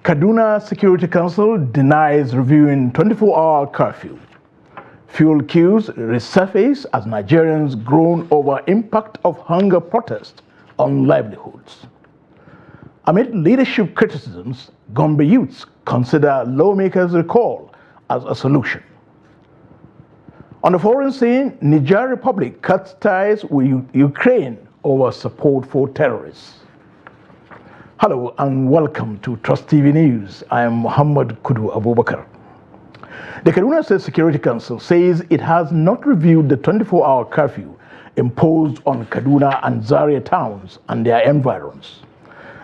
Kaduna Security Council denies reviewing 24-hour curfew. Fuel queues resurface as Nigerians groan over impact of hunger protest on livelihoods. Amid leadership criticisms, Gombe youths consider lawmakers' recall as a solution. On the foreign scene, Niger Republic cuts ties with Ukraine over support for terrorists. Hello and welcome to Trust TV News. I am Muhammad Kudu Abubakar. The Kaduna State Security Council says it has not reviewed the 24-hour curfew imposed on Kaduna and Zaria towns and their environs.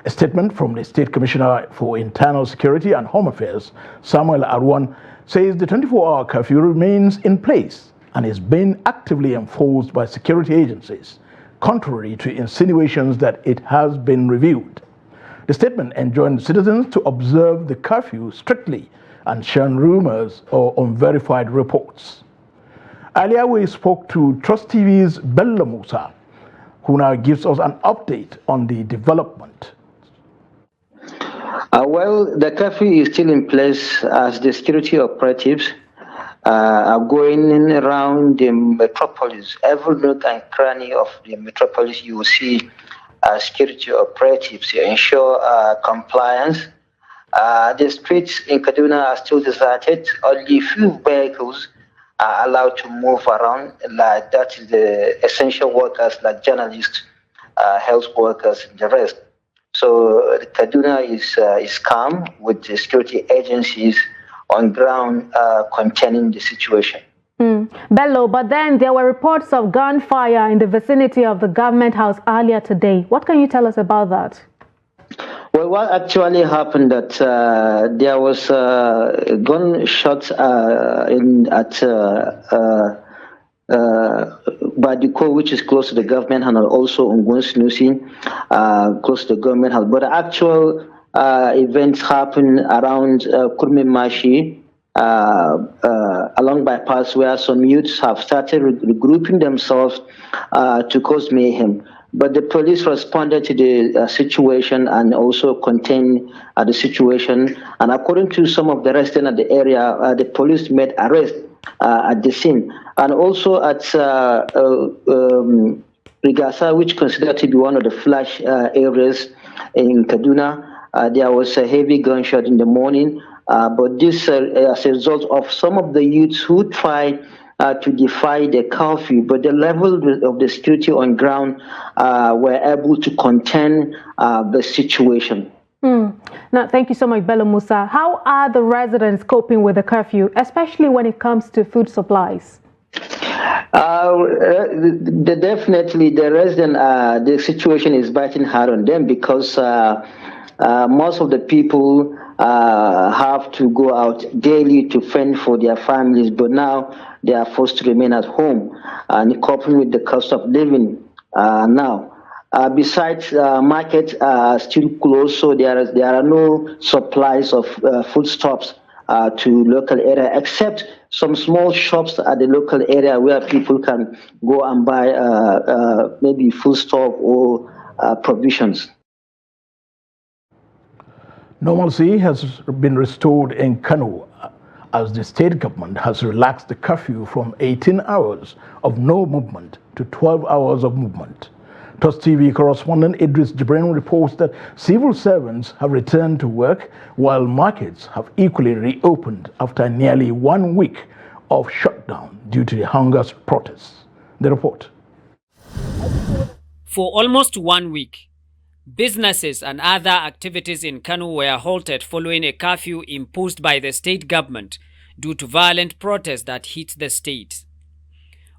A statement from the State Commissioner for Internal Security and Home Affairs, Samuel Arwan, says the 24-hour curfew remains in place and is being actively enforced by security agencies, contrary to insinuations that it has been reviewed. The statement enjoined citizens to observe the curfew strictly and shun rumors or unverified reports. Earlier, we spoke to Trust TV's Bello Musa, who now gives us an update on the development. Well, the curfew is still in place as the security operatives are going around the metropolis. Every nook and cranny of the metropolis, you will see security operatives to ensure compliance. The streets in Kaduna are still deserted. Only few vehicles are allowed to move around. Like that is the essential workers, like journalists, health workers, and the rest. So Kaduna is calm with the security agencies on ground containing the situation. Bello, but then there were reports of gunfire in the vicinity of the government house earlier today. What can you tell us about that? Well, what actually happened that there was gunshots at Badiko, which is close to the government, and also on Gunsinusi, close to the government house. But the actual events happened around Kurmimashi, along bypass, where some youths have started regrouping themselves to cause mayhem. But the police responded to the situation and also contained the situation. And according to some of the residents at the area, the police made arrests at the scene. And also at Rigasa, which considered to be one of the flash areas in Kaduna, there was a heavy gunshot in the morning. But this as a result of some of the youths who tried to defy the curfew, but the level of the security on ground were able to contain the situation. Now, thank you so much, Bello Musa. How are the residents coping with the curfew, especially when it comes to food supplies? Definitely, the resident, the situation is biting hard on them because most of the people have to go out daily to fend for their families, but now they are forced to remain at home and coping with the cost of living now. Besides, markets are still closed, so there are no supplies of foodstuffs to local area, except some small shops at the local area where people can go and buy maybe foodstuff or provisions. Normalcy has been restored in Kano as the state government has relaxed the curfew from 18 hours of no movement to 12 hours of movement. Trust TV correspondent Idris Jibrin reports that civil servants have returned to work while markets have equally reopened after nearly 1 week of shutdown due to the hunger protests. The report. For almost 1 week, businesses and other activities in Kano were halted following a curfew imposed by the state government due to violent protests that hit the state.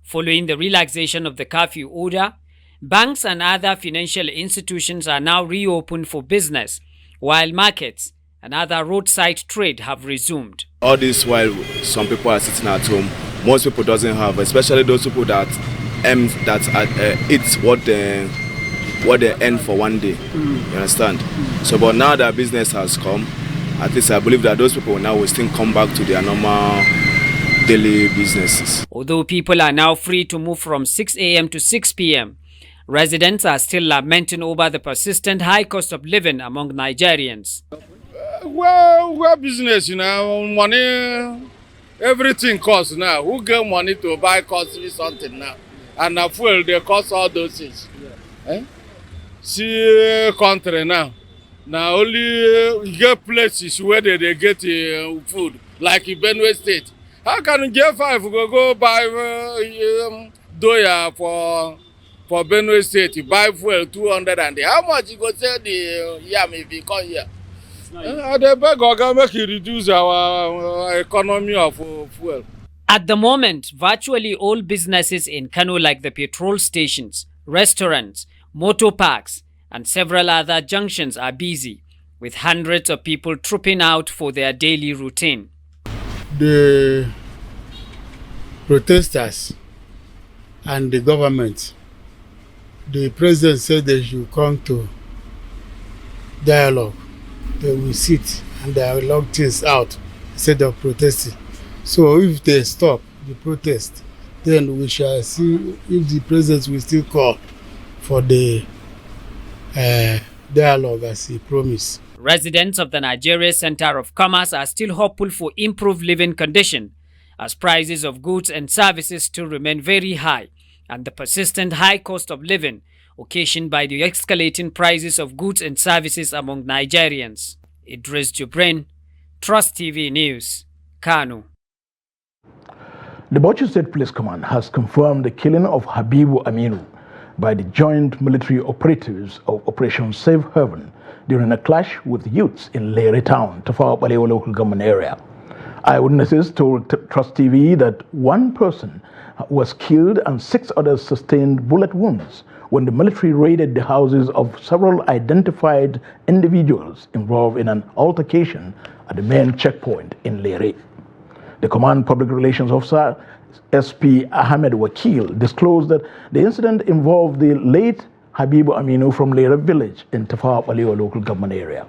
Following the relaxation of the curfew order, banks and other financial institutions are now reopened for business, while markets and other roadside trade have resumed. All this while some people are sitting at home, most people doesn't have, especially those people that eat what they earn for one day. You understand? So, but now that business has come, at least I believe that those people now will still come back to their normal daily businesses. Although people are now free to move from 6 a.m. to 6 p.m., residents are still lamenting over the persistent high cost of living among Nigerians. Well, business, money, everything costs now. Who get money to buy costly something now? And fuel, they cost all those things. Yeah. Eh? See country now. Now only you get places where they get food, like in Benue State. How can you get five go buy doya for Benue State? You buy fuel 200 and how much you go sell the yam if you come here? They beg Oga make you reduce our economy of fuel. At the moment, virtually all businesses in Kano, like the petrol stations, restaurants, motor parks, and several other junctions, are busy, with hundreds of people trooping out for their daily routine. The protesters and the government, the president said they should come to dialogue. They will sit and dialogue things out instead of protesting. So if they stop the protest, then we shall see if the president will still call for the dialogue as he promised. Residents of the Nigeria Center of Commerce are still hopeful for improved living conditions, as prices of goods and services still remain very high, and the persistent high cost of living occasioned by the escalating prices of goods and services among Nigerians. Idris Jubrin, Trust TV News, Kano. The Bauchi State Police Command has confirmed the killing of Habibu Aminu by the joint military operatives of Operation Safe Haven during a clash with youths in Lere Town, Tafawa Balewa local government area. Eyewitnesses told Trust TV that one person was killed and 6 others sustained bullet wounds when the military raided the houses of several identified individuals involved in an altercation at the main checkpoint in Lere. The Command Public Relations Officer, SP Ahmed Wakil, disclosed that the incident involved the late Habibu Aminu from Lere village in Tafawa Balewa local government area.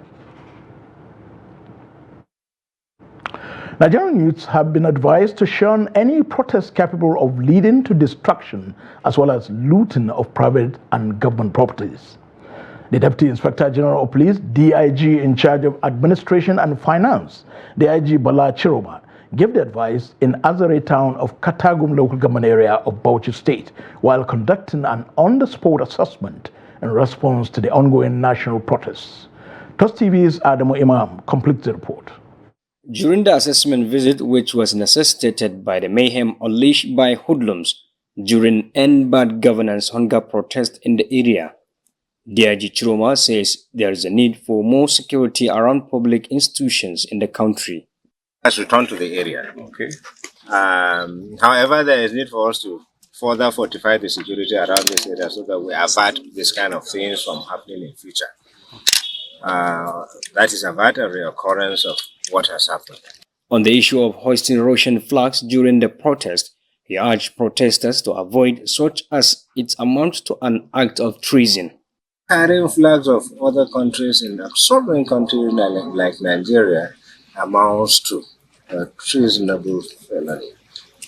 Nigerian youths have been advised to shun any protest capable of leading to destruction as well as looting of private and government properties. The Deputy Inspector General of Police, DIG in charge of Administration and Finance, DIG Bala Chiroma, gave the advice in Azare town of Katagum local government area of Bauchi State while conducting an on-the-spot assessment in response to the ongoing national protests. Trust TV's Adamu Imam completes the report. During the assessment visit, which was necessitated by the mayhem unleashed by hoodlums during End Bad Governance hunger protest in the area, DIG Chiroma says there is a need for more security around public institutions in the country. Has returned to the area. Okay. However, there is need for us to further fortify the security around this area so that we avert this kind of things from happening in future. That is avert a reoccurrence of what has happened. On the issue of hoisting Russian flags during the protest, he urged protesters to avoid such as it amounts to an act of treason. Carrying flags of other countries in a sovereign country like Nigeria amounts to a treasonable felony.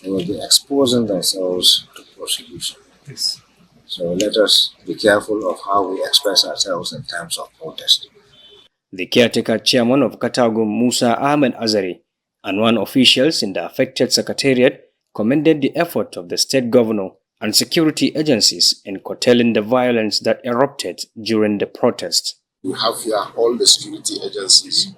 They will be exposing themselves to prosecution. Yes. So let us be careful of how we express ourselves in terms of protest. The caretaker chairman of Katagum, Musa Ahmed Azari, and one officials in the affected secretariat commended the effort of the state governor and security agencies in curtailing the violence that erupted during the protest. We have here all the security agencies.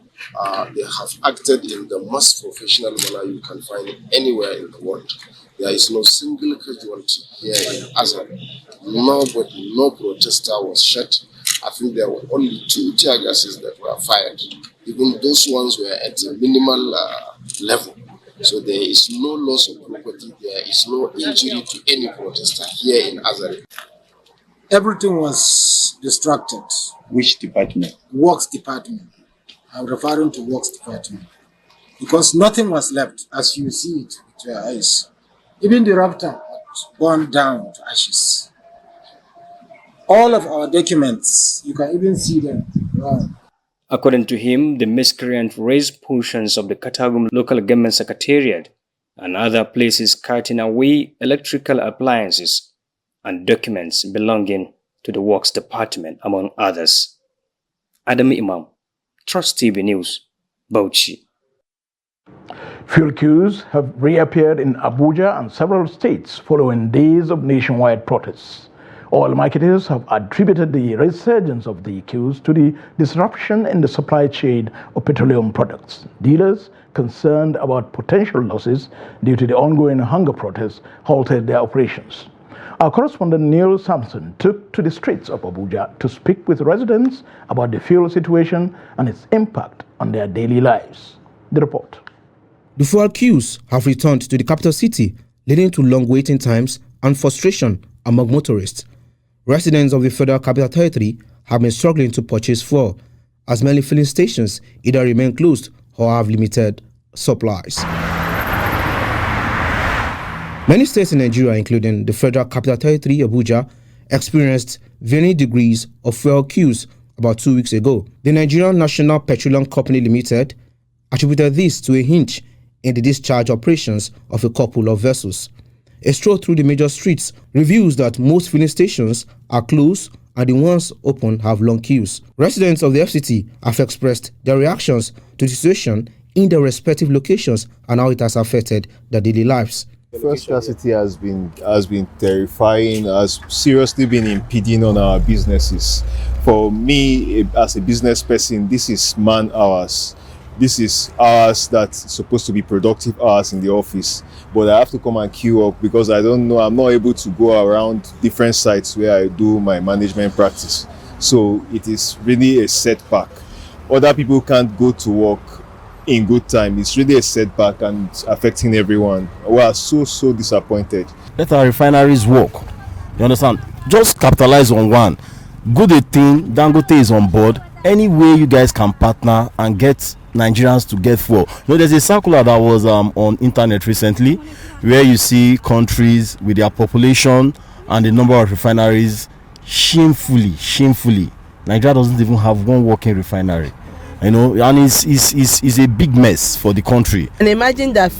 They have acted in the most professional manner you can find anywhere in the world. There is no single casualty here in Azari. Nobody, no protester was shot. I think there were only 2 tear gases that were fired. Even those ones were at a minimal level. So there is no loss of property. There is no injury to any protester here in Azari. Everything was distracted. Which department? Works department. I'm referring to works department. Because nothing was left as you see it with your eyes. Even the raptor was burned down to ashes. All of our documents, you can even see them. Wow. According to him, the miscreant raised portions of the Katagum local government secretariat and other places, carting away electrical appliances and documents belonging to the works department, among others. Adam Imam, Trust TV News, Bauchi. Fuel queues have reappeared in Abuja and several states following days of nationwide protests. Oil marketers have attributed the resurgence of the queues to the disruption in the supply chain of petroleum products. Dealers, concerned about potential losses due to the ongoing hunger protests, halted their operations. Our correspondent Neil Sampson took to the streets of Abuja to speak with residents about the fuel situation and its impact on their daily lives. The report. The fuel queues have returned to the capital city, leading to long waiting times and frustration among motorists. Residents of the Federal Capital Territory have been struggling to purchase fuel, as many filling stations either remain closed or have limited supplies. Many states in Nigeria, including the Federal Capital Territory, Abuja, experienced varying degrees of fuel queues about 2 weeks ago. The Nigerian National Petroleum Company Limited attributed this to a hinge in the discharge operations of a couple of vessels. A stroll through the major streets reveals that most filling stations are closed and the ones open have long queues. Residents of the FCT have expressed their reactions to the situation in their respective locations and how it has affected their daily lives. Fuel scarcity has been terrifying, has seriously been impeding on our businesses. For me, as a business person, this is man hours. This is hours that's supposed to be productive hours in the office, but I have to come and queue up because I don't know, I'm not able to go around different sites where I do my management practice. So it is really a setback. Other people can't go to work in good time. It's really a setback and affecting everyone. We are so disappointed. Let our refineries work. You understand? Just capitalize on one. Good a thing, Dangote is on board. Any way you guys can partner and get Nigerians to get fuel. You know, there's a circular that was on internet recently where you see countries with their population and the number of refineries shamefully. Nigeria doesn't even have one working refinery. You know, and it's a big mess for the country. And imagine that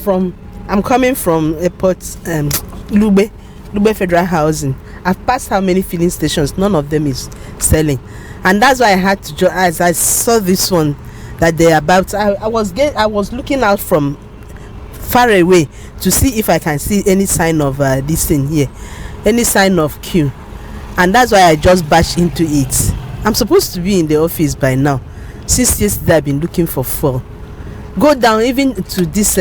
I'm coming from airport, Lube Federal Housing. I've passed how many filling stations? None of them is selling, and that's why I had to. As I saw this one, that they're about. I was looking out from far away to see if I can see any sign of this thing here, any sign of queue, and that's why I just bashed into it. I'm supposed to be in the office by now. Since yesterday, I've been looking for fuel. Go down even to this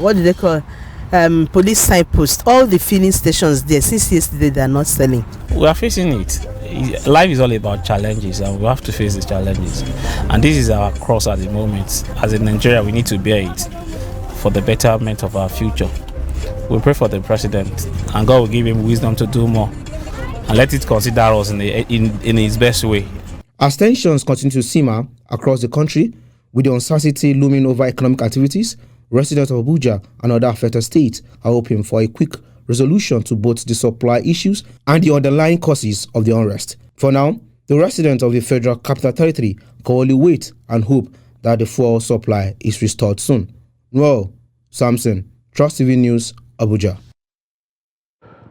what do they call police signpost. All the filling stations there since yesterday they are not selling. We are facing it. Life is all about challenges, and we have to face the challenges. And this is our cross at the moment. As in Nigeria, we need to bear it for the betterment of our future. We pray for the president, and God will give him wisdom to do more, and let it consider us in his best way. As tensions continue to simmer across the country, with the uncertainty looming over economic activities, residents of Abuja and other affected states are hoping for a quick resolution to both the supply issues and the underlying causes of the unrest. For now, the residents of the Federal Capital Territory can only wait and hope that the fuel supply is restored soon. Well, Samson, Trust TV News, Abuja.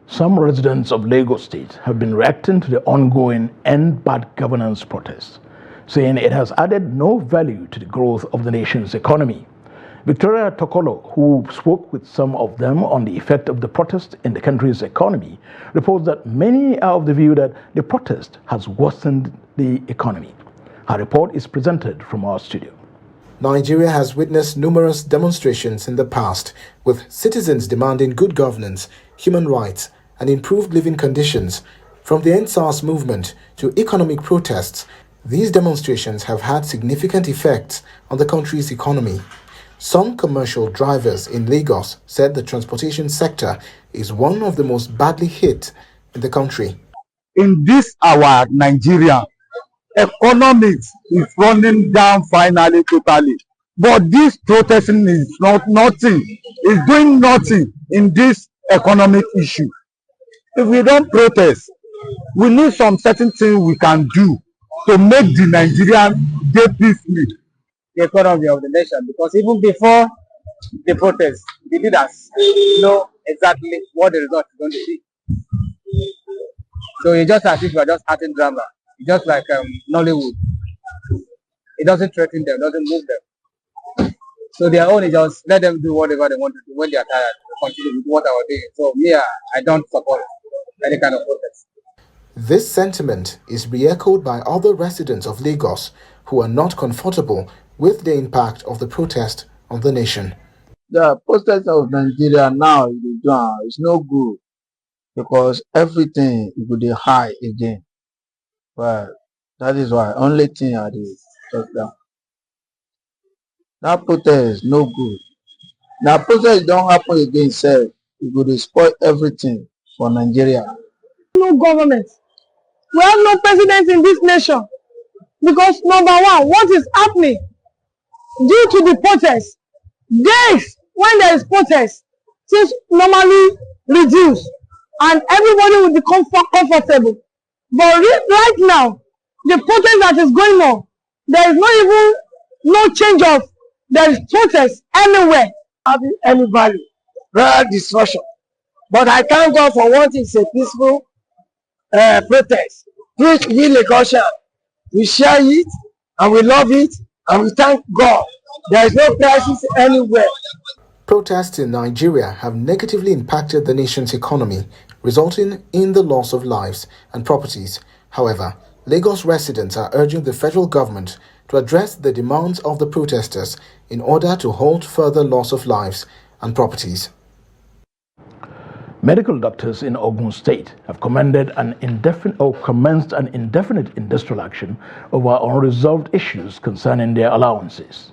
Some residents of Lagos State have been reacting to the ongoing End Bad Governance protest, saying it has added no value to the growth of the nation's economy. Victoria Tokolo, who spoke with some of them on the effect of the protest in the country's economy, reports that many are of the view that the protest has worsened the economy. Her report is presented from our studio. Nigeria has witnessed numerous demonstrations in the past, with citizens demanding good governance, human rights, and improved living conditions. From the EndSARS movement to economic protests, these demonstrations have had significant effects on the country's economy. Some commercial drivers in Lagos said the transportation sector is one of the most badly hit in the country. In this our Nigeria, economics is running down finally totally. But this protesting is nothing. It's doing nothing in this economic issue. If we don't protest, we need some certain things we can do to make the Nigerian day peaceful. The economy of the nation, because even before the protest, the leaders know exactly what the result is going to be. So it's just as if we are just acting drama, just like Nollywood. It doesn't threaten them, doesn't move them. So their own is just let them do whatever they want to do. When they are tired, they continue with what I was doing. So yeah, I don't support any kind of protest. This sentiment is re-echoed by other residents of Lagos who are not comfortable with the impact of the protest on the nation. The protest of Nigeria now is no good because everything is going to high again. But that is why only thing I did just that. That protest no good. Now protest don't happen again, sir. It will spoil everything for Nigeria. No government. We have no president in this nation because number one, what is happening due to the protest? Days when there is protest, things normally reduce and everybody will be comfortable. But right now, the protest that is going on, there is not even no change of there is protest anywhere. Having any value, rather destruction. But I thank God for what is a peaceful protest. Which we Lagosian, we share it and we love it and we thank God. There is no crisis anywhere. Protests in Nigeria have negatively impacted the nation's economy, resulting in the loss of lives and properties. However, Lagos residents are urging the federal government to address the demands of the protesters in order to halt further loss of lives and properties. Medical doctors in Ogun State have commenced an indefinite industrial action over unresolved issues concerning their allowances.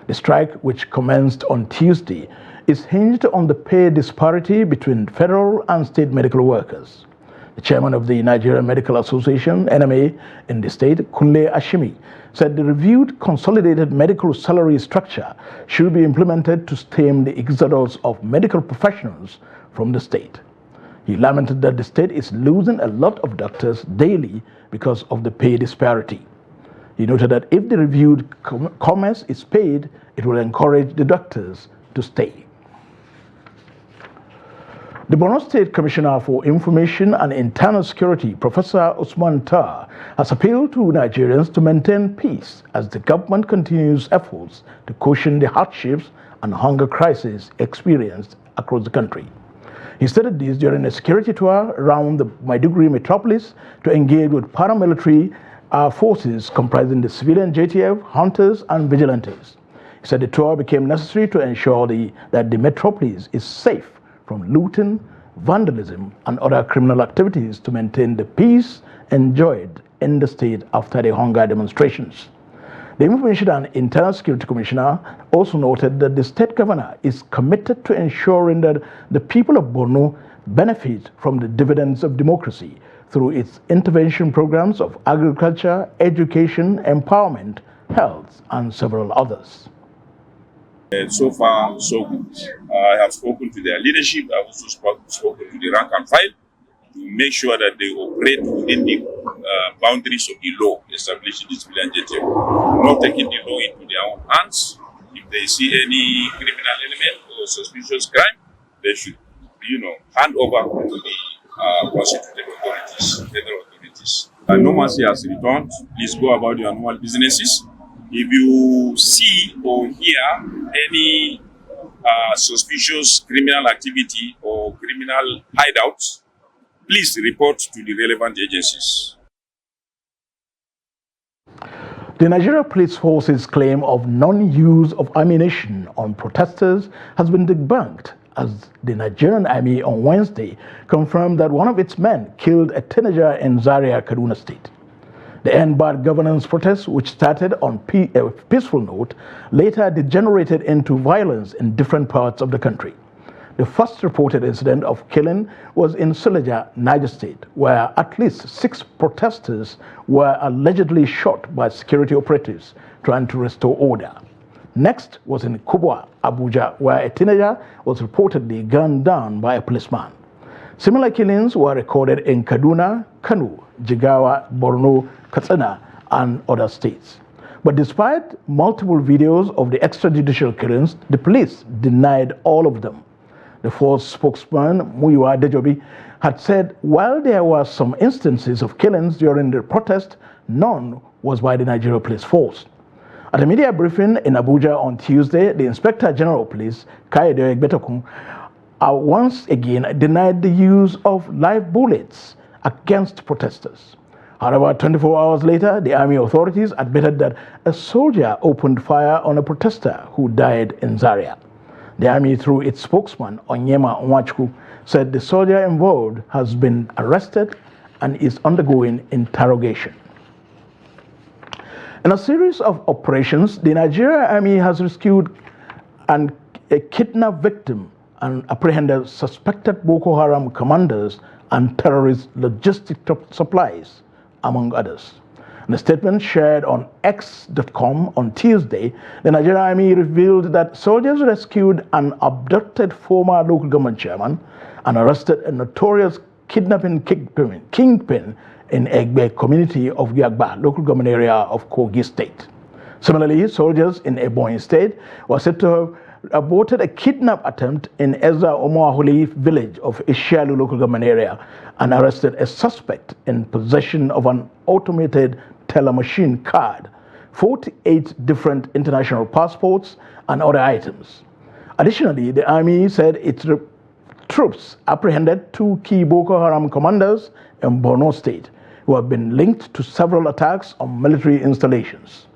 The strike, which commenced on Tuesday, is hinged on the pay disparity between federal and state medical workers. The chairman of the Nigerian Medical Association, NMA, in the state, Kunle Ashimi, said the reviewed consolidated medical salary structure should be implemented to stem the exodus of medical professionals from the state. He lamented that the state is losing a lot of doctors daily because of the pay disparity. He noted that if the reviewed commerce is paid, it will encourage the doctors to stay. The Borno State Commissioner for Information and Internal Security, Professor Usman Tar, has appealed to Nigerians to maintain peace as the government continues efforts to cushion the hardships and hunger crisis experienced across the country. He stated this during a security tour around the Maiduguri metropolis to engage with paramilitary forces comprising the civilian JTF, hunters, and vigilantes. He said the tour became necessary to ensure that the metropolis is safe from looting, vandalism, and other criminal activities to maintain the peace enjoyed in the state after the hunger demonstrations. The Information and Internal Security Commissioner also noted that the state governor is committed to ensuring that the people of Borno benefit from the dividends of democracy through its intervention programs of agriculture, education, empowerment, health, and several others. So far, so good. I have spoken to their leadership. I have also spoken to the rank and file to make sure that they operate within the boundaries of the law established in the civilian JTF, not taking the law into their own hands. If they see any criminal element or suspicious crime, they should, hand over to the constituted authorities, federal authorities. Normalcy has returned. Please go about your normal businesses. If you see or hear any suspicious criminal activity or criminal hideouts, please report to the relevant agencies. The Nigeria Police Force's claim of non-use of ammunition on protesters has been debunked as the Nigerian Army on Wednesday confirmed that one of its men killed a teenager in Zaria, Kaduna State. The End Bad Governance protest, which started on a peaceful note, later degenerated into violence in different parts of the country. The first reported incident of killing was in Suleja, Niger State, where at least 6 protesters were allegedly shot by security operatives trying to restore order. Next was in Kubwa, Abuja, where a teenager was reportedly gunned down by a policeman. Similar killings were recorded in Kaduna, Kano, Jigawa, Borno, Katsina, and other states. But despite multiple videos of the extrajudicial killings, the police denied all of them. The force spokesman, Muyiwa Dejobi, had said while there were some instances of killings during the protest, none was by the Nigeria Police Force. At a media briefing in Abuja on Tuesday, the Inspector General of Police, Kayode Egbetokun, once again denied the use of live bullets against protesters. However, 24 hours later, the army authorities admitted that a soldier opened fire on a protester who died in Zaria. The army, through its spokesman, Onyema Nwachukwu, said the soldier involved has been arrested and is undergoing interrogation. In a series of operations, the Nigerian army has rescued a kidnapped victim and apprehended suspected Boko Haram commanders and terrorist logistic supplies, among others. In a statement shared on X.com on Tuesday, the Nigerian army revealed that soldiers rescued an abducted former local government chairman and arrested a notorious kidnapping kingpin in Egbe community of Yagba, local government area of Kogi State. Similarly, soldiers in Ebonyi State were said to have aborted a kidnap attempt in Ezra Omoahuli village of Ishialu local government area and arrested a suspect in possession of an automated teller machine card, 48 different international passports, and other items. Additionally, the army said its troops apprehended 2 key Boko Haram commanders in Borno State who have been linked to several attacks on military installations.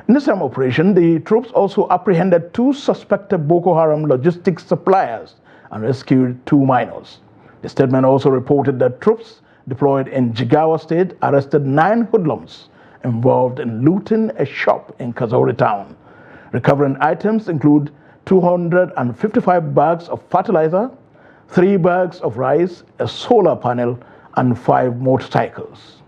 In the same operation, the troops also apprehended 2 suspected Boko Haram logistics suppliers and rescued 2 minors. The statement also reported that troops deployed in Jigawa State arrested 9 hoodlums involved in looting a shop in Kazauri town. Recovering items include 255 bags of fertilizer, 3 bags of rice, a solar panel, and 5 motorcycles.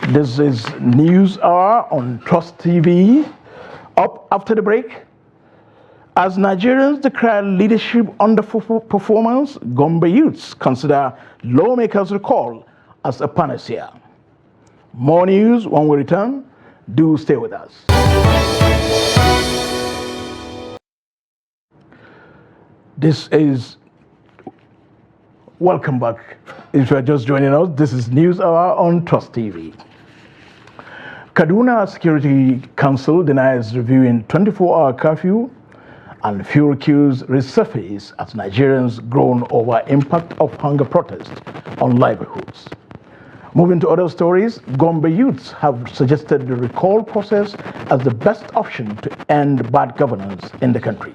This is News Hour on Trust TV. Up after the break. As Nigerians declare leadership underperformance, Gombe youths consider lawmakers' recall as a panacea. More news when we return. Do stay with us. Welcome back. If you are just joining us, this is News Hour on Trust TV. Kaduna Security Council denies reviewing 24-hour curfew, and fuel queues resurface as Nigerians groan over impact of hunger protests on livelihoods. Moving to other stories, Gombe youths have suggested the recall process as the best option to end bad governance in the country.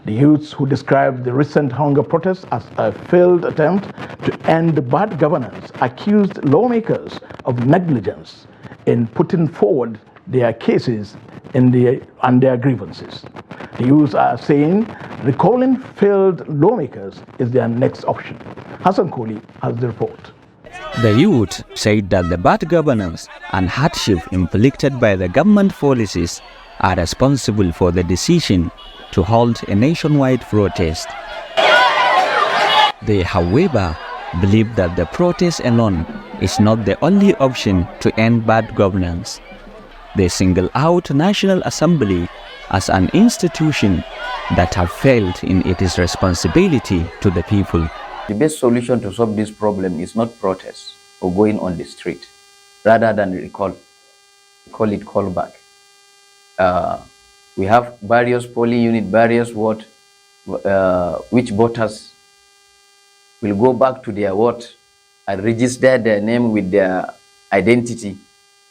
The youths, who described the recent hunger protests as a failed attempt to end bad governance, accused lawmakers of negligence in putting forward their cases and their grievances. The youths are saying recalling failed lawmakers is their next option. Hassan Koli has the report. The youth said that the bad governance and hardship inflicted by the government policies are responsible for the decision to hold a nationwide protest. They, however, believe that the protest alone is not the only option to end bad governance. They single out National Assembly as an institution that have failed in its responsibility to the people. The best solution to solve this problem is not protest or going on the street, rather than recall it callback. We have various polling unit, various vote, which voters will go back to their vote and register their name with their identity,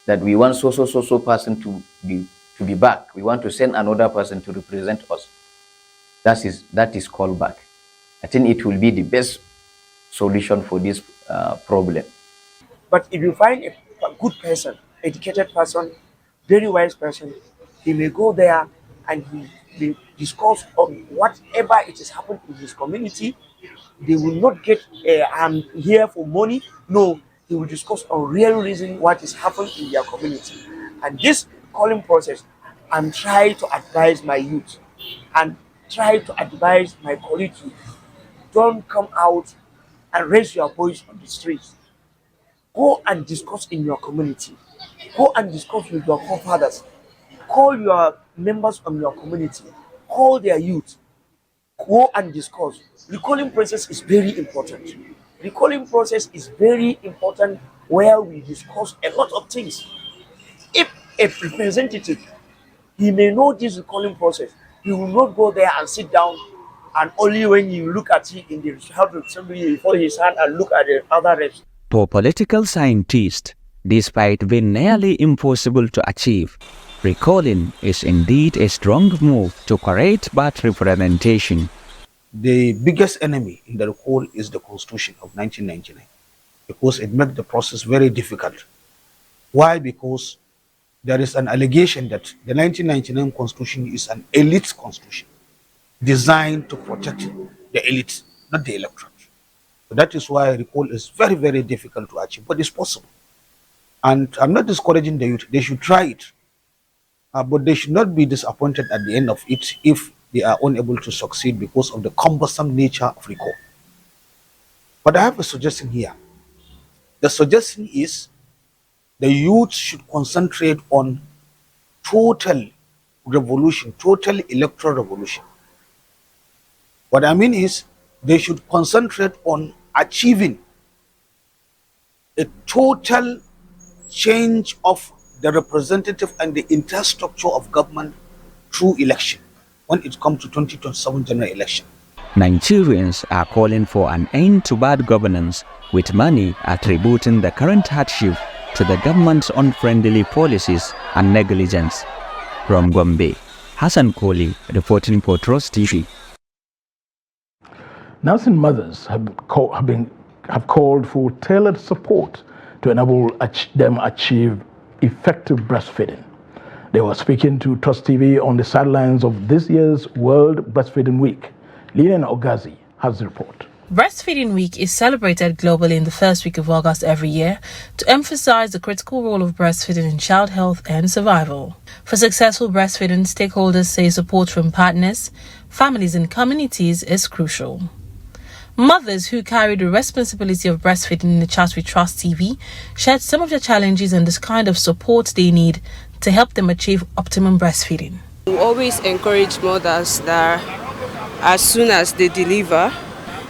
that we want so person to be back. We want to send another person to represent us. That is callback. I think it will be the best solution for this problem. But if you find a good person, educated person, very wise person, he may go there and he will discuss on whatever it is happening in his community. They will not get I'm here for money. No, he will discuss on real reason what is happening in their community. And this calling process, I'm trying to advise my youth and try to advise my colleagues. Don't come out and raise your voice on the streets. Go and discuss in your community. Go and discuss with your forefathers. Call your members of your community. Call their youth. Go and discuss. Recalling process is very important. Recalling process is very important where we discuss a lot of things. If a representative, he may know this recalling process, he will not go there and sit down and only when you look at it in the House of Assembly before his hand and look at the other reps. For political scientists, despite being nearly impossible to achieve, recalling is indeed a strong move to correct bad representation. The biggest enemy in the recall is the Constitution of 1999 because it makes the process very difficult. Why? Because there is an allegation that the 1999 Constitution is an elite constitution designed to protect the elite, not the electorate. So that is why recall is very, very difficult to achieve, but it's possible. And I'm not discouraging the youth. They should try it. But they should not be disappointed at the end of it if they are unable to succeed because of the cumbersome nature of recall. But I have a suggestion here. The suggestion is the youth should concentrate on total revolution, total electoral revolution. What I mean is they should concentrate on achieving a total change of the representative and the infrastructure of government through election when it comes to 2027 general election. Nigerians are calling for an end to bad governance, with many attributing the current hardship to the government's unfriendly policies and negligence. From Gombe, Hassan Koli reporting for Trust TV. Nursing mothers have called for tailored support to enable them achieve effective breastfeeding. They were speaking to Trust TV on the sidelines of this year's World Breastfeeding Week. Lilian Ogazi has the report. Breastfeeding Week is celebrated globally in the first week of August every year to emphasize the critical role of breastfeeding in child health and survival. For successful breastfeeding, stakeholders say support from partners, families and communities is crucial. Mothers who carry the responsibility of breastfeeding in the chat with Trust TV shared some of the challenges and the kind of support they need to help them achieve optimum breastfeeding. We always encourage mothers that as soon as they deliver,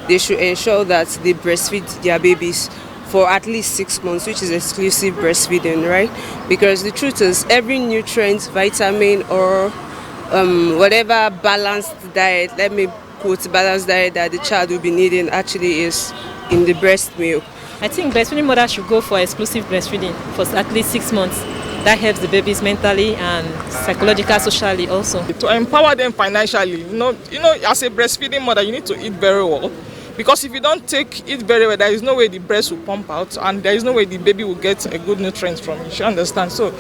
they should ensure that they breastfeed their babies for at least 6 months, which is exclusive breastfeeding, right? Because the truth is, every nutrient, vitamin, or whatever balanced diet, let me quote balanced diet, that the child will be needing actually is in the breast milk. I think breastfeeding mothers should go for exclusive breastfeeding for at least 6 months. That helps the babies mentally and psychologically, socially also. To empower them financially, you know, as a breastfeeding mother, you need to eat very well. Because if you don't eat very well, there is no way the breast will pump out and there is no way the baby will get a good nutrients from it. You understand? So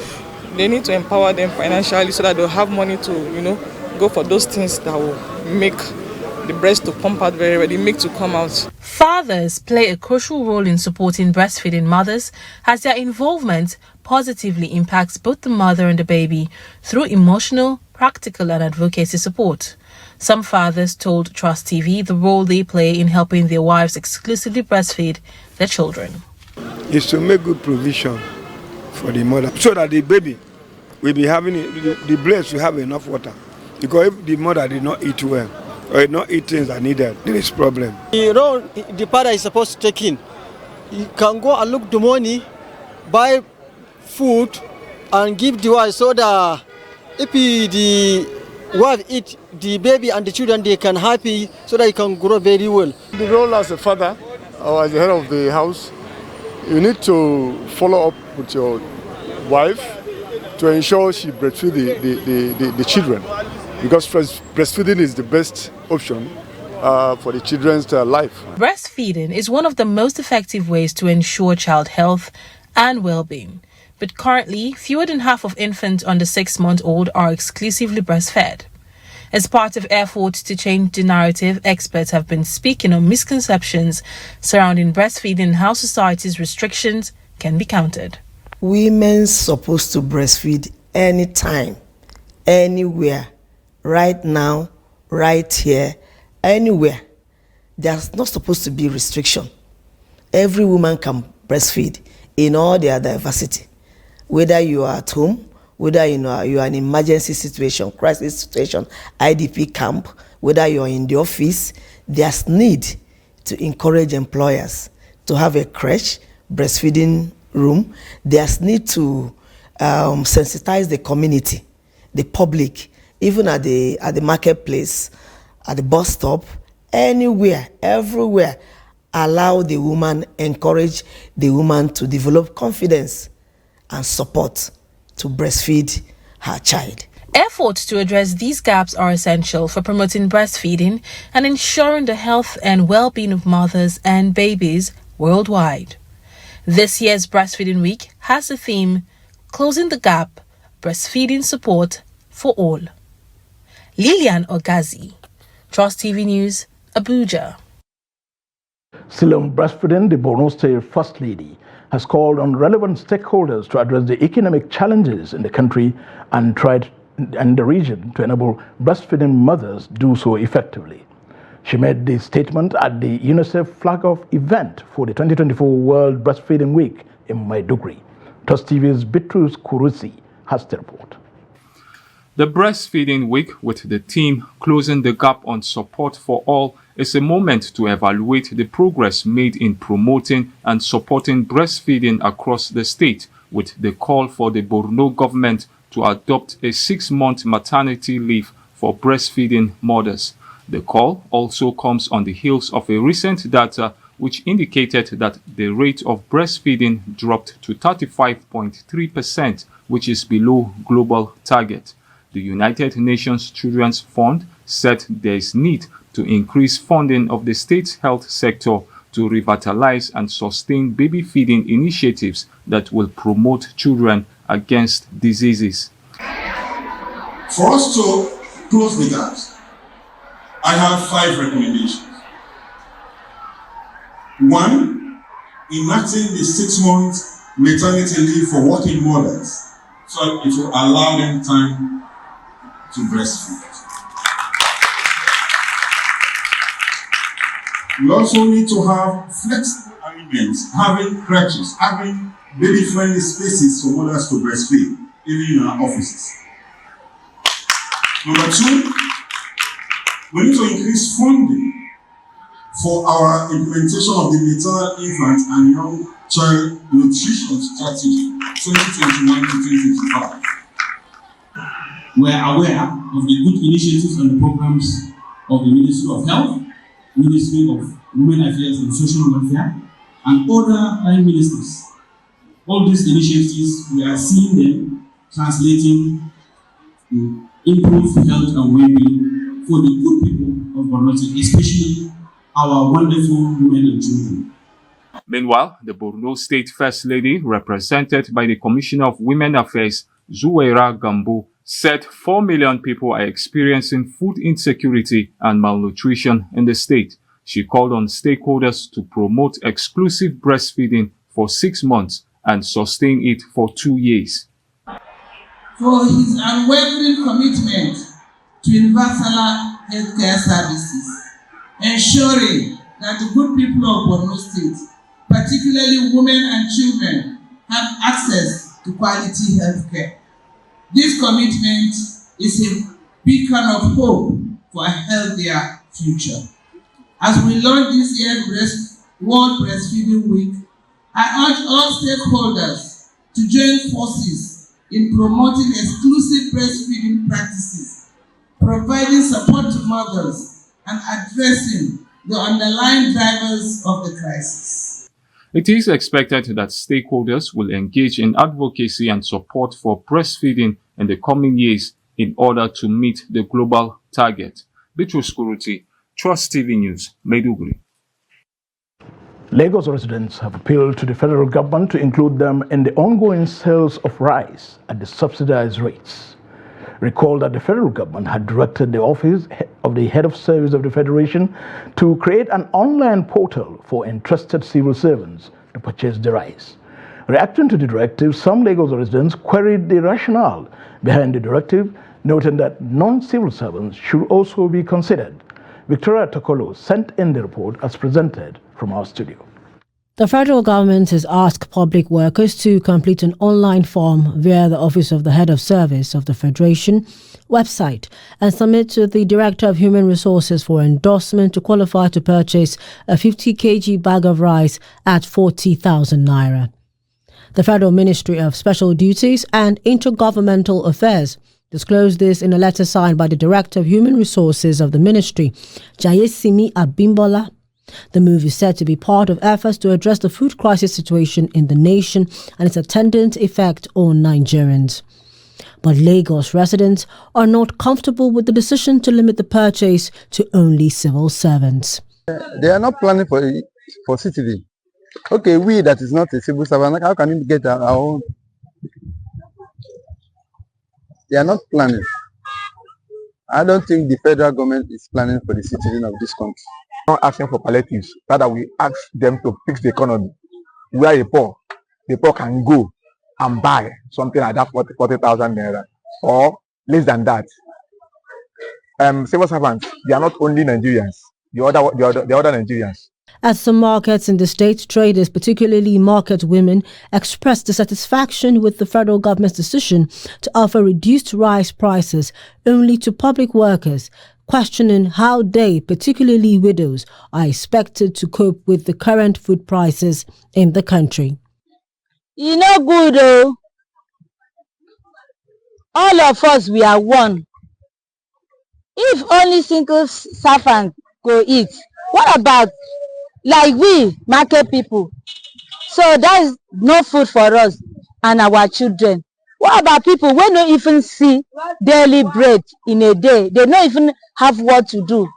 they need to empower them financially so that they'll have money to, go for those things that will make the breast to pump out very well, the milk to come out. Fathers play a crucial role in supporting breastfeeding mothers as their involvement positively impacts both the mother and the baby through emotional, practical and advocacy support. Some fathers told Trust TV the role they play in helping their wives exclusively breastfeed their children. Is to make good provision for the mother so that the baby will be having, the breast will have enough water. Because if the mother did not eat well, or did not eat things that are needed, there is problem. The father is supposed to take in. You can go and look the money, buy food, and give the wife so that if the wife eat, the baby and the children, they can happy so that he can grow very well. The role as a father or as the head of the house, you need to follow up with your wife to ensure she breastfeeds the children, because breastfeeding is the best option for the children's life. Breastfeeding is one of the most effective ways to ensure child health and well-being. But currently, fewer than half of infants under 6 months old are exclusively breastfed. As part of efforts to change the narrative, experts have been speaking on misconceptions surrounding breastfeeding and how society's restrictions can be countered. Women supposed to breastfeed anytime, anywhere, right now, right here, anywhere. There's not supposed to be restriction. Every woman can breastfeed in all their diversity. Whether you are at home, whether you are in an emergency situation, crisis situation, IDP camp, whether you are in the office, there's need to encourage employers to have a creche, breastfeeding room. There's need to sensitize the community, the public, even at the marketplace, at the bus stop, anywhere, everywhere. Allow the woman, encourage the woman to develop confidence and support to breastfeed her child. Efforts to address these gaps are essential for promoting breastfeeding and ensuring the health and well-being of mothers and babies worldwide. This year's Breastfeeding Week has the theme, Closing the Gap, Breastfeeding Support for All. Lilian Ogazi, Trust TV News, Abuja. Still on breastfeeding, the Borno State First Lady has called on relevant stakeholders to address the economic challenges in the country and the region to enable breastfeeding mothers do so effectively. She made the statement at the UNICEF flag-off event for the 2024 World Breastfeeding Week in Maiduguri. Trust TV's Bitrus Kurusi has the report. The Breastfeeding Week, with the theme Closing the Gap on Support for All, is a moment to evaluate the progress made in promoting and supporting breastfeeding across the state, with the call for the Borno government to adopt a 6-month maternity leave for breastfeeding mothers. The call also comes on the heels of a recent data which indicated that the rate of breastfeeding dropped to 35.3%, which is below global target. The United Nations Children's Fund said there is need to increase funding of the state's health sector to revitalize and sustain baby feeding initiatives that will promote children against diseases. For us to close the gaps, I have 5 recommendations. 1, enacting the 6-month maternity leave for working mothers, so it will allow them time to breastfeed. We also need to have flexible arrangements, having crèches, having baby-friendly spaces for mothers to breastfeed, even in our offices. Number 2, we need to increase funding for our implementation of the maternal, infant, and young child nutrition strategy 2021 to 2025. We are aware of the good initiatives and the programs of the Ministry of Health, Ministry of Women Affairs and Social Welfare, and other line ministers. All these initiatives, we are seeing them translating to improved health and well-being for the good people of Borno State, especially our wonderful women and children. Meanwhile, the Borno State First Lady, represented by the Commissioner of Women Affairs, Zuwaira Gambo, said 4 million people are experiencing food insecurity and malnutrition in the state. She called on stakeholders to promote exclusive breastfeeding for 6 months and sustain it for 2 years. For his unwavering commitment to universal healthcare services, ensuring that the good people of Borno State, particularly women and children, have access to quality healthcare. This commitment is a beacon of hope for a healthier future. As we launch this year's World Breastfeeding Week, I urge all stakeholders to join forces in promoting exclusive breastfeeding practices, providing support to mothers, and addressing the underlying drivers of the crisis. It is expected that stakeholders will engage in advocacy and support for breastfeeding in the coming years in order to meet the global target. Bitrus Kurusi, Trust TV News, Maiduguri. Lagos residents have appealed to the federal government to include them in the ongoing sales of rice at the subsidized rates. Recall that the federal government had directed the office of the head of service of the federation to create an online portal for interested civil servants to purchase the rice. Reacting to the directive, some Lagos residents queried the rationale behind the directive, noting that non-civil servants should also be considered. Victoria Tokolo sent in the report as presented from our studio. The federal government has asked public workers to complete an online form via the Office of the Head of Service of the Federation website and submit to the Director of Human Resources for endorsement to qualify to purchase a 50 kg bag of rice at 40,000 naira. The Federal Ministry of Special Duties and Intergovernmental Affairs disclosed this in a letter signed by the Director of Human Resources of the ministry, Jayesimi Abimbola. The move is said to be part of efforts to address the food crisis situation in the nation and its attendant effect on Nigerians. But Lagos residents are not comfortable with the decision to limit the purchase to only civil servants. They are not planning for citizen. Okay, we that is not a civil servant, how can we get our own? They are not planning. I don't think the federal government is planning for the citizen of this country. Not asking for palliatives, rather we ask them to fix the economy. Where the poor can go and buy something like that 40,000 naira or less than that. Civil servants, they are not only Nigerians, the other Nigerians. At some markets in the state, traders, particularly market women, expressed dissatisfaction with the federal government's decision to offer reduced rice prices only to public workers, questioning how they, particularly widows, are expected to cope with the current food prices in the country. You know good though. All of us, we are one. If only single servants go eat, what about like we market people? So that is no food for us and our children. What about people who don't even see daily bread in a day? They don't even have what to do.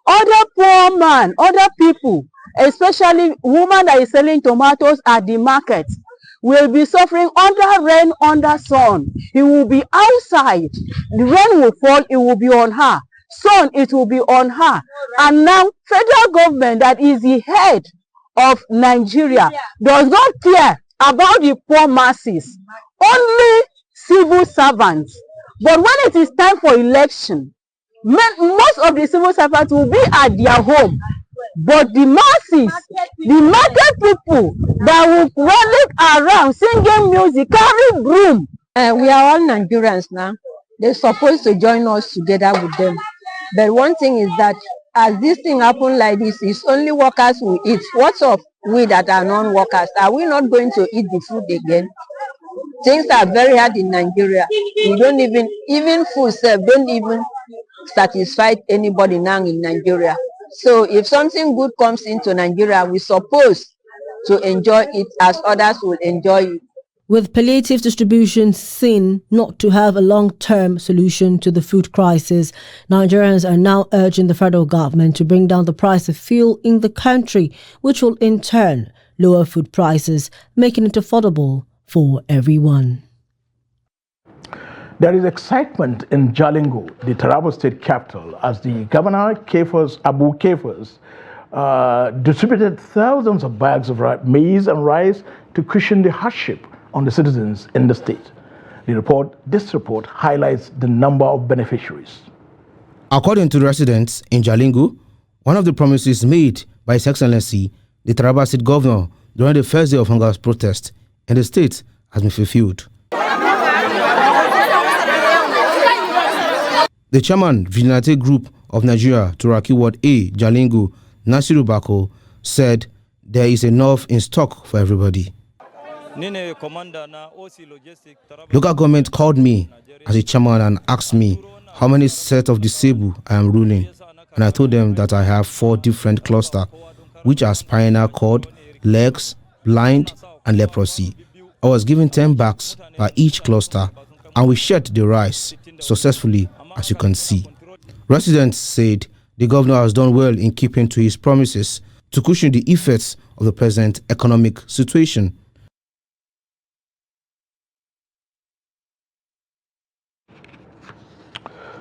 Other poor man, other people, especially woman that is selling tomatoes at the market, will be suffering under rain, under sun. It will be outside. The rain will fall, it will be on her. Sun, it will be on her. And now, federal government that is the head of Nigeria does not care about the poor masses. Only civil servants. But when it is time for election, most of the civil servants will be at their home. But the masses, the market people that will rally around singing music, carry broom. We are all Nigerians now. They're supposed to join us together with them. But one thing is that as this thing happen like this, it's only workers who eat. What's of we that are non-workers? Are we not going to eat the food again? Things are very hard in Nigeria. We don't even food serve don't even satisfy anybody now in Nigeria. So if something good comes into Nigeria, we're supposed to enjoy it as others will enjoy it. With palliative distribution seen not to have a long-term solution to the food crisis, Nigerians are now urging the federal government to bring down the price of fuel in the country, which will in turn lower food prices, making it affordable for everyone. There is excitement in Jalingo, the Taraba state capital, as the governor Abu Kefas distributed thousands of bags of maize and rice to cushion the hardship on the citizens in the state. This report highlights the number of beneficiaries. According to the residents in Jalingo, one of the promises made by His Excellency, the Taraba State Governor, during the first day of hunger's protest in the state has been fulfilled. The chairman, Vigilante Group of Nigeria, Turaki Ward A, Jalingo, Nasiru Bako, said there is enough in stock for everybody. Local government called me as a chairman and asked me how many sets of disabled I am ruling, and I told them that I have 4 different clusters, which are spinal cord, legs, blind, and leprosy. I was given 10 bags by each cluster, and we shared the rice successfully, as you can see. Residents said the governor has done well in keeping to his promises to cushion the effects of the present economic situation.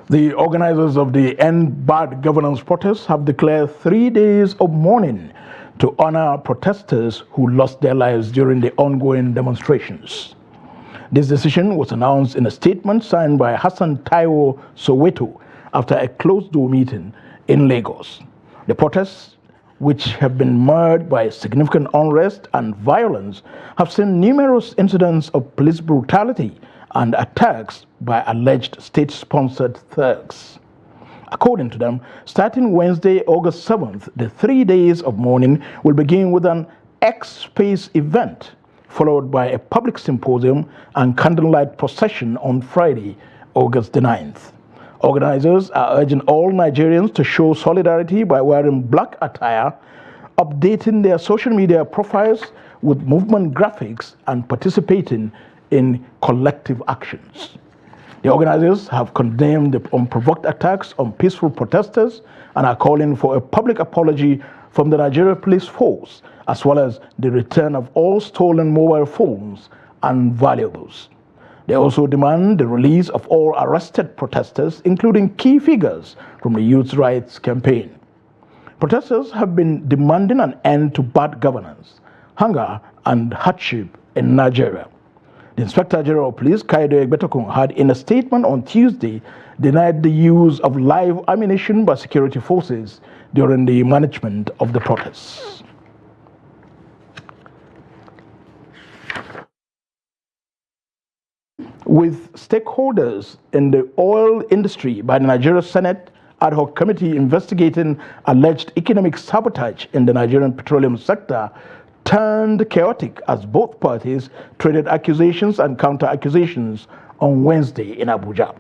The organizers of the End Bad Governance protest have declared 3 days of mourning to honor protesters who lost their lives during the ongoing demonstrations. This decision was announced in a statement signed by Hassan Taiwo Soweto after a closed-door meeting in Lagos. The protests, which have been marred by significant unrest and violence, have seen numerous incidents of police brutality and attacks by alleged state-sponsored thugs. According to them, starting Wednesday, August 7th, the 3 days of mourning will begin with an X-Space event followed by a public symposium and candlelight procession on Friday, August the 9th. Organizers are urging all Nigerians to show solidarity by wearing black attire, updating their social media profiles with movement graphics, and participating in collective actions. The organizers have condemned the unprovoked attacks on peaceful protesters and are calling for a public apology from the Nigeria Police Force, as well as the return of all stolen mobile phones and valuables. They also demand the release of all arrested protesters, including key figures from the Youth Rights Campaign. Protesters have been demanding an end to bad governance, hunger, and hardship in Nigeria. The Inspector General of Police, Kaido Egbetokun, had in a statement on Tuesday denied the use of live ammunition by security forces during the management of the protests. With stakeholders in the oil industry by the Nigeria Senate ad hoc committee investigating alleged economic sabotage in the Nigerian petroleum sector turned chaotic as both parties traded accusations and counter-accusations on Wednesday in Abuja.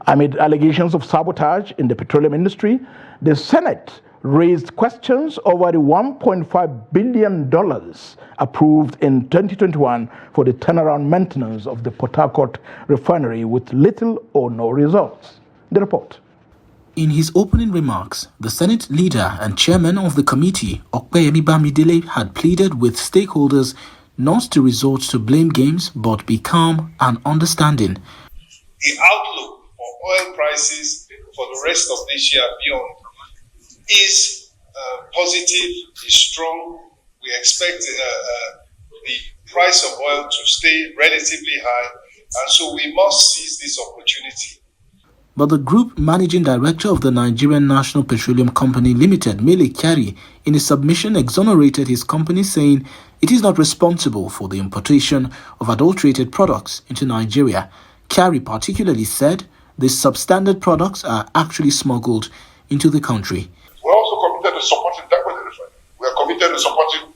Amid allegations of sabotage in the petroleum industry, the Senate raised questions over the $1.5 billion approved in 2021 for the turnaround maintenance of the Port Harcourt refinery with little or no results. The report. In his opening remarks, the Senate leader and chairman of the committee, Okpeyemi Bamidele, had pleaded with stakeholders not to resort to blame games but be calm and understanding. The outlook for oil prices for the rest of this year and beyond is positive, is strong. We expect the price of oil to stay relatively high, and so we must seize this opportunity. But the group managing director of the Nigerian National Petroleum Company Limited, Mele Kyari, in a submission exonerated his company, saying it is not responsible for the importation of adulterated products into Nigeria. Kyari particularly said these substandard products are actually smuggled into the country. We're also committed to supporting Dangote refinery. We are committed to supporting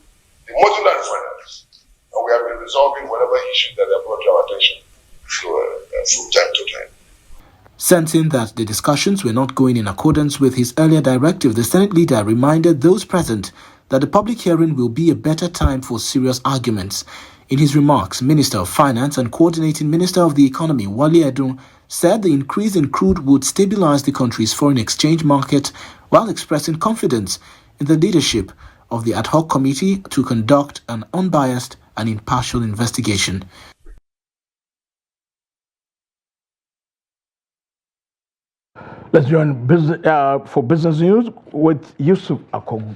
the modular refineries, and we have been resolving whatever issues that are brought to our attention from time to time. Sensing that the discussions were not going in accordance with his earlier directive, the Senate leader reminded those present that the public hearing will be a better time for serious arguments. In his remarks, Minister of Finance and Coordinating Minister of the Economy, Wale Edun, said the increase in crude would stabilize the country's foreign exchange market while expressing confidence in the leadership of the ad hoc committee to conduct an unbiased and impartial investigation. Let's join for business news with Yusuf Akogu.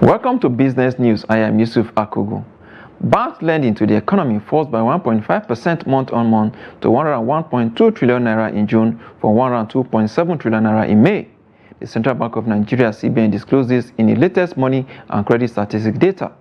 Welcome to Business News. I am Yusuf Akogu. Banks lending to the economy falls by 1.5% month-on-month to 101.2 trillion naira in June from 102.7 trillion naira in May. The Central Bank of Nigeria, CBN, disclosed this in the latest money and credit statistic data.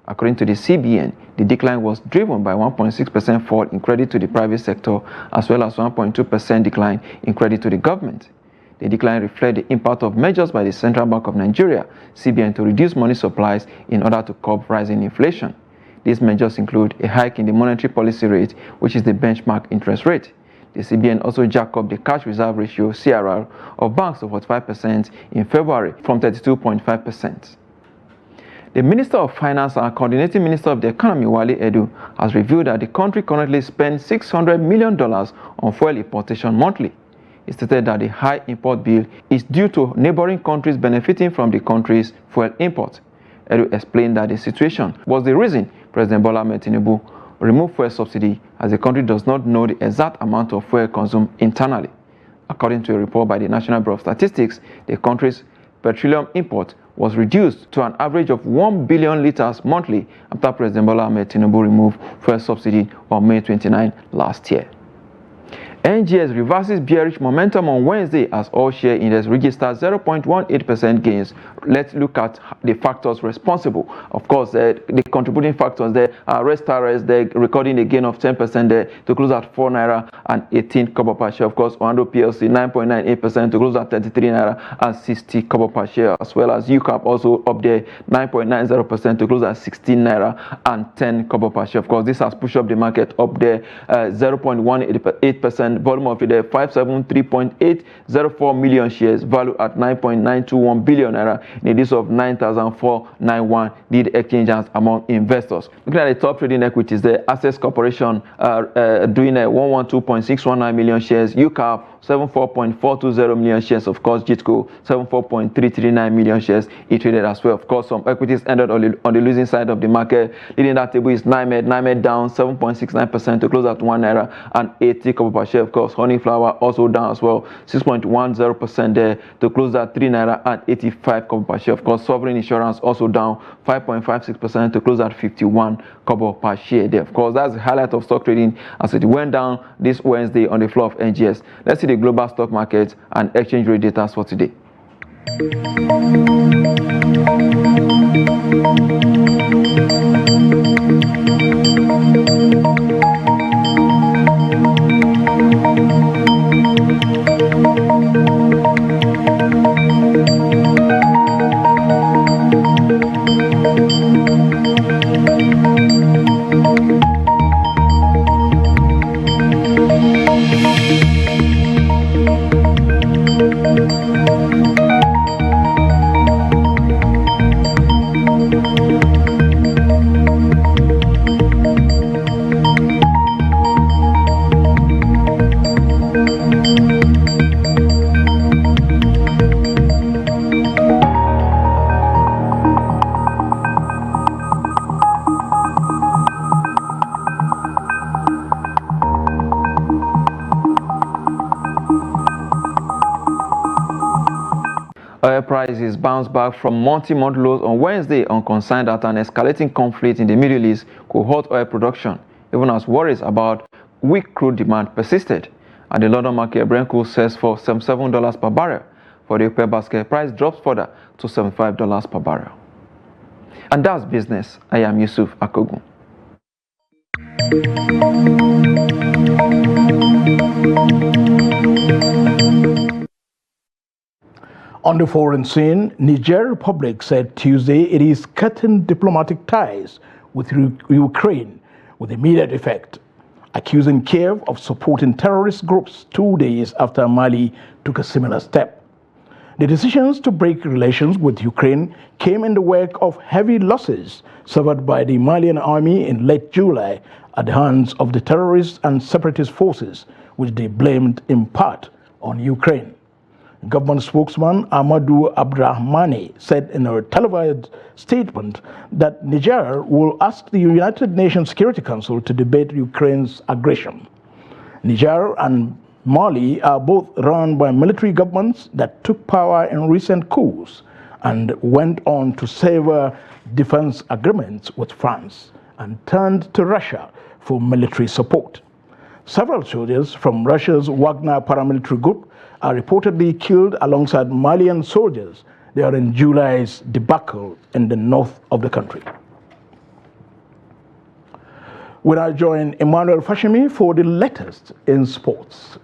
According to the CBN, the decline was driven by 1.6% fall in credit to the private sector as well as 1.2% decline in credit to the government. The decline reflects the impact of measures by the Central Bank of Nigeria, CBN, to reduce money supplies in order to curb rising inflation. These measures include a hike in the monetary policy rate, which is the benchmark interest rate. The CBN also jacked up the cash reserve ratio, CRR, of banks to 45% in February from 32.5%. The Minister of Finance and Coordinating Minister of the Economy, Wale Edun, has revealed that the country currently spends $600 million on fuel importation monthly. He stated that the high import bill is due to neighboring countries benefiting from the country's fuel import. Edun explained that the situation was the reason President Bola Ahmed Tinubu removed fuel subsidy, as the country does not know the exact amount of fuel consumed internally. According to a report by the National Bureau of Statistics, the country's petroleum import was reduced to an average of 1 billion liters monthly after President Bola Ahmed Tinubu removed fuel subsidy on May 29 last year. NGX reverses bearish momentum on Wednesday as all share index registered 0.18% gains. Let's look at the factors responsible. Of course, the contributing factors there are Restaurants, they're recording a gain of 10% there to close at 4 naira and 18 kobo per share. Of course, Oando PLC 9.98% to close at 33 naira and 60 kobo per share, as well as UCAP also up there 9.90% to close at 16 naira and 10 kobo per share. Of course, this has pushed up the market up there 0.18%. Volume of it there 573.804 million shares, value at 9.921 billion naira in a list of 9,491 lead exchanges among investors. Looking at the top trading equities there, Access Corporation doing a 112.619 million shares, UCAP 74.420 million shares, of course JITCO 74.339 million shares it traded as well. Of course, some equities ended on the losing side of the market. Leading that table is NIMED down 7.69% to close at 1 naira and 80 kobo per share. Of course, Honey Flower also down as well 6.10% there to close at 3 naira and 85 kobo per share. Of course, Sovereign Insurance also down 5.56% to close at 51 kobo per share there. Of course, that's the highlight of stock trading as it went down this Wednesday on the floor of NGS. Let's see the global stock market and exchange rate data for today. Oil prices bounced back from multi-month lows on Wednesday on concern that an escalating conflict in the Middle East could halt oil production, even as worries about weak crude demand persisted. And the London market, Brent crude sells for $77 per barrel. For the OPEC basket, price drops further to $75 per barrel. And that's business. I am Yusuf Akogun. On the foreign scene, Niger Republic said Tuesday it is cutting diplomatic ties with Ukraine with immediate effect, accusing Kiev of supporting terrorist groups 2 days after Mali took a similar step. The decisions to break relations with Ukraine came in the wake of heavy losses suffered by the Malian army in late July at the hands of the terrorist and separatist forces, which they blamed in part on Ukraine. Government spokesman Amadou Abdrahmane said in a televised statement that Niger will ask the United Nations Security Council to debate Ukraine's aggression. Niger and Mali are both run by military governments that took power in recent coups and went on to sever defense agreements with France and turned to Russia for military support. Several soldiers from Russia's Wagner paramilitary group are reportedly killed alongside Malian soldiers there in July's debacle in the north of the country. We now join Emmanuel Fashimi for the latest in sports.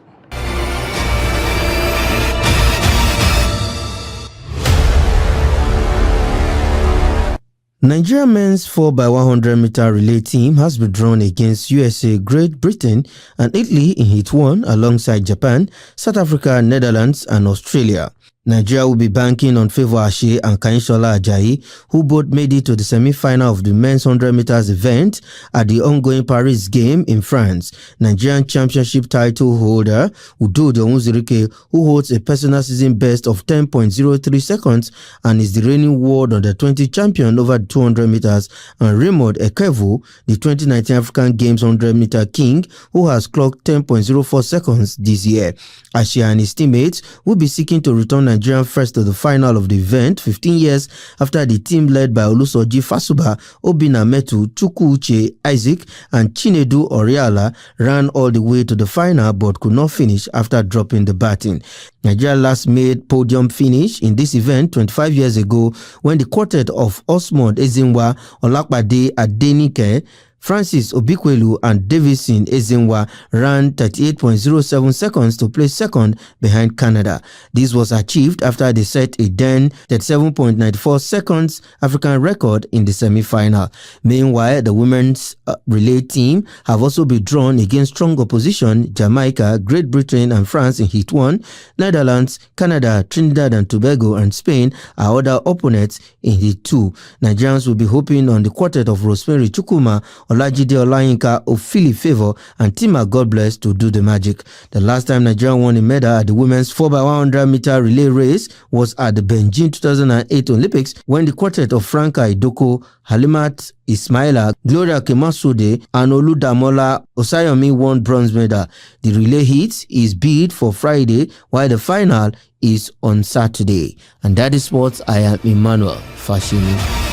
Nigeria men's 4x100-meter relay team has withdrawn against USA, Great Britain and Italy in Heat 1 alongside Japan, South Africa, Netherlands and Australia. Nigeria will be banking on Favour Ashe and Kainshola Ajayi, who both made it to the semi-final of the men's 100 meters event at the ongoing Paris game in France. Nigerian championship title holder Udodo Onwuzurike, who holds a personal season best of 10.03 seconds and is the reigning world under-20 champion over the 200 meters, and Raymond Ekevu, the 2019 African Games 100-meter king, who has clocked 10.04 seconds this year. Ashe and his teammates will be seeking to return Nigerian first to the final of the event 15 years after the team led by Olusoji Fasuba, Obinna Metu, Chukwu Uche, Isaac, and Chinedu Oriala ran all the way to the final but could not finish after dropping the batting. Nigeria last made podium finish in this event 25 years ago when the quartet of Osmond Ezenwa, Olakpade Adenike, Francis Obikwelu and Davison Ezenwa ran 38.07 seconds to place second behind Canada. This was achieved after they set a then 37.94 seconds African record in the semi-final. Meanwhile, the women's relay team have also been drawn against strong opposition: Jamaica, Great Britain and France in Heat 1, Netherlands, Canada, Trinidad and Tobago and Spain are other opponents in Heat 2. Nigerians will be hoping on the quartet of Rosemary Chukwuma, Olajide Olayinka, Ofili Favour and Tima Godbless to do the magic. The last time Nigeria won a medal at the women's 4x100 meter relay race was at the Beijing 2008 Olympics when the quartet of Franca Idoko, Halimat Ismaila, Gloria Kemasude and Oludamola Osayomi won bronze medal. The relay heat is bid for Friday while the final is on Saturday. And that is what I am Emmanuel Fashini.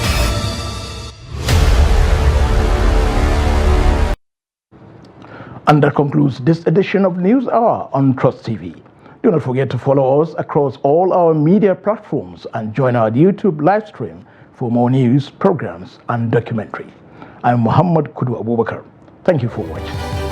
And that concludes this edition of News Hour on Trust TV. Do not forget to follow us across all our media platforms and join our YouTube live stream for more news, programs, and documentary. I'm Muhammad Kudu Abubakar. Thank you for watching.